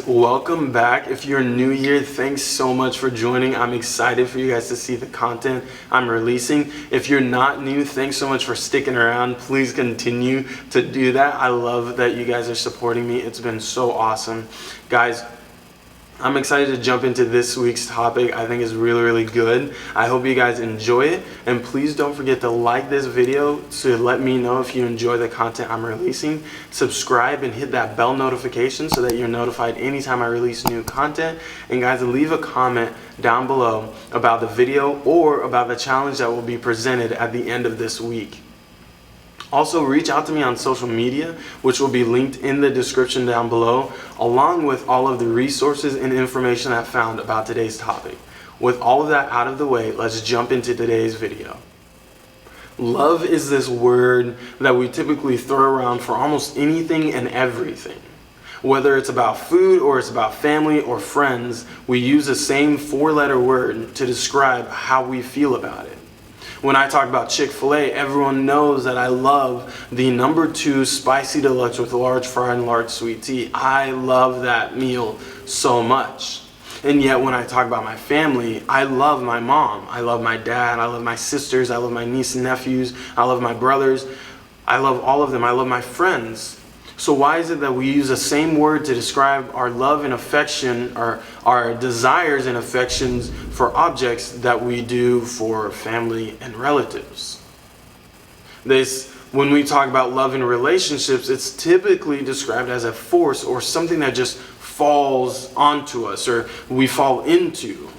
welcome back. If you're new here, thanks so much for joining. I'm excited for you guys to see the content I'm releasing. If you're not new, thanks so much for sticking around. Please continue to do that. I love that you guys are supporting me. It's been so awesome. Guys, I'm excited to jump into this week's topic. I think it's really good. I hope you guys enjoy it, and please don't forget to like this video to let me know if you enjoy the content I'm releasing. Subscribe and hit that bell notification so that you're notified anytime I release new content. And guys, leave a comment down below about the video or about the challenge that will be presented at the end of this week. Also, reach out to me on social media, which will be linked in the description down below, along with all of the resources and information I found about today's topic. With all of that out of the way, let's jump into today's video. Love is this word that we typically throw around for almost anything and everything. Whether it's about food or it's about family or friends, we use the same four-letter word to describe how we feel about it. When I talk about Chick-fil-A, everyone knows that I love the #2 spicy deluxe with large fry and large sweet tea. I love that meal so much. And yet when I talk about my family, I love my mom, I love my dad, I love my sisters, I love my niece and nephews, I love my brothers, I love all of them, I love my friends. So why is it that we use the same word to describe our love and affection, or our desires and affections for objects that we do for family and relatives? When we talk about love in relationships, it's typically described as a force or something that just falls onto us or we fall into.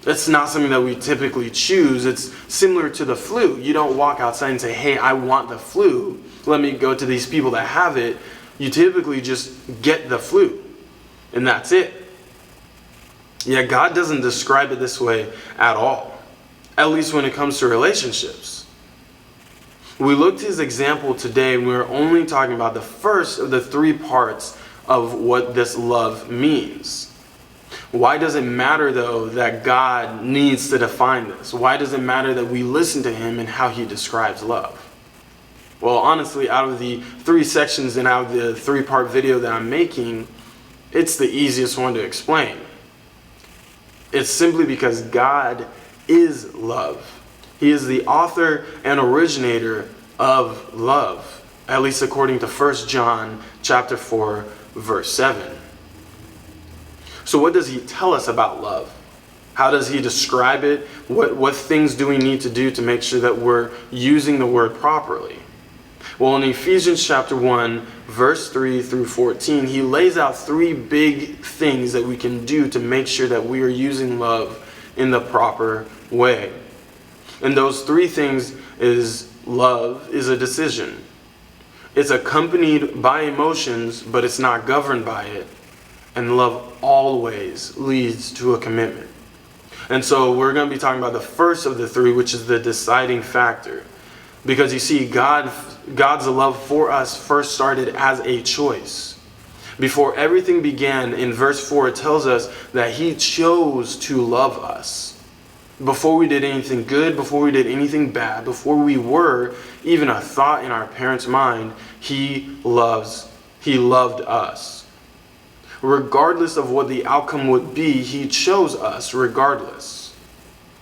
It's not something that we typically choose. It's similar to the flu. You don't walk outside and say, hey, I want the flu. Let me go to these people that have it. You typically just get the flu, and that's it. Yet God doesn't describe it this way at all, at least when it comes to relationships. We looked at his example today, and we were only talking about the first of the three parts of what this love means. Why does it matter, though, that God needs to define this? Why does it matter that we listen to him and how he describes love? Well, honestly, out of the three sections and out of the three-part video that I'm making, it's the easiest one to explain. It's simply because God is love. He is the author and originator of love, at least according to 1 John chapter 4, verse 7. So what does he tell us about love? How does he describe it? What things do we need to do to make sure that we're using the word properly? Well, in Ephesians chapter 1, verse 3 through 14, he lays out three big things that we can do to make sure that we are using love in the proper way. And those three things is love is a decision. It's accompanied by emotions, but it's not governed by it. And love always leads to a commitment. And so we're going to be talking about the first of the three, which is the deciding factor. Because you see, God's love for us first started as a choice. Before everything began, in verse 4, it tells us that he chose to love us. Before we did anything good, before we did anything bad, before we were even a thought in our parents' mind, he loved us. Regardless of what the outcome would be, he chose us regardless.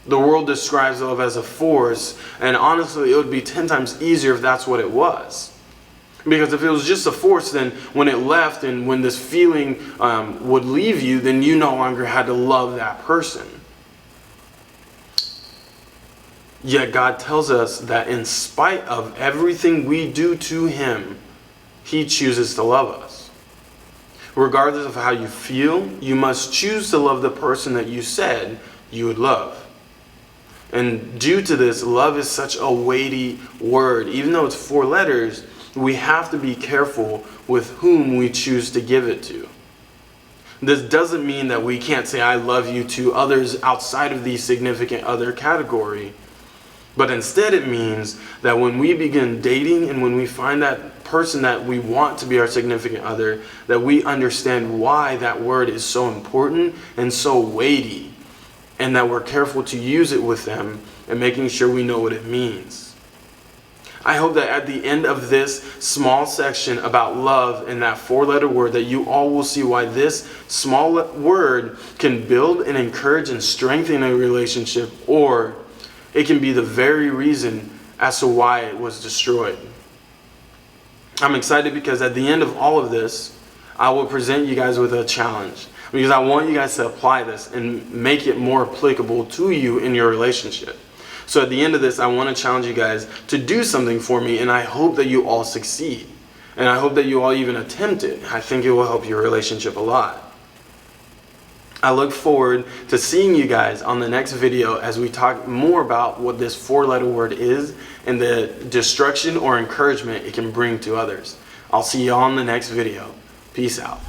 The world describes love as a force, and honestly, it would be 10 times easier if that's what it was. Because if it was just a force, then when it left and when this feeling would leave you, then you no longer had to love that person. Yet God tells us that in spite of everything we do to him, he chooses to love us. Regardless of how you feel, you must choose to love the person that you said you would love. And due to this, love is such a weighty word. Even though it's 4 letters, we have to be careful with whom we choose to give it to. This doesn't mean that we can't say I love you to others outside of the significant other category. But instead it means that when we begin dating and when we find that person that we want to be our significant other, that we understand why that word is so important and so weighty. And that we're careful to use it with them and making sure we know what it means. I hope that at the end of this small section about love and that 4-letter word, that you all will see why this small word can build and encourage and strengthen a relationship, or it can be the very reason as to why it was destroyed. I'm excited because at the end of all of this, I will present you guys with a challenge, because I want you guys to apply this and make it more applicable to you in your relationship. So at the end of this, I want to challenge you guys to do something for me, and I hope that you all succeed. And I hope that you all even attempt it. I think it will help your relationship a lot. I look forward to seeing you guys on the next video as we talk more about what this 4-letter word is and the destruction or encouragement it can bring to others. I'll see you all in the next video. Peace out.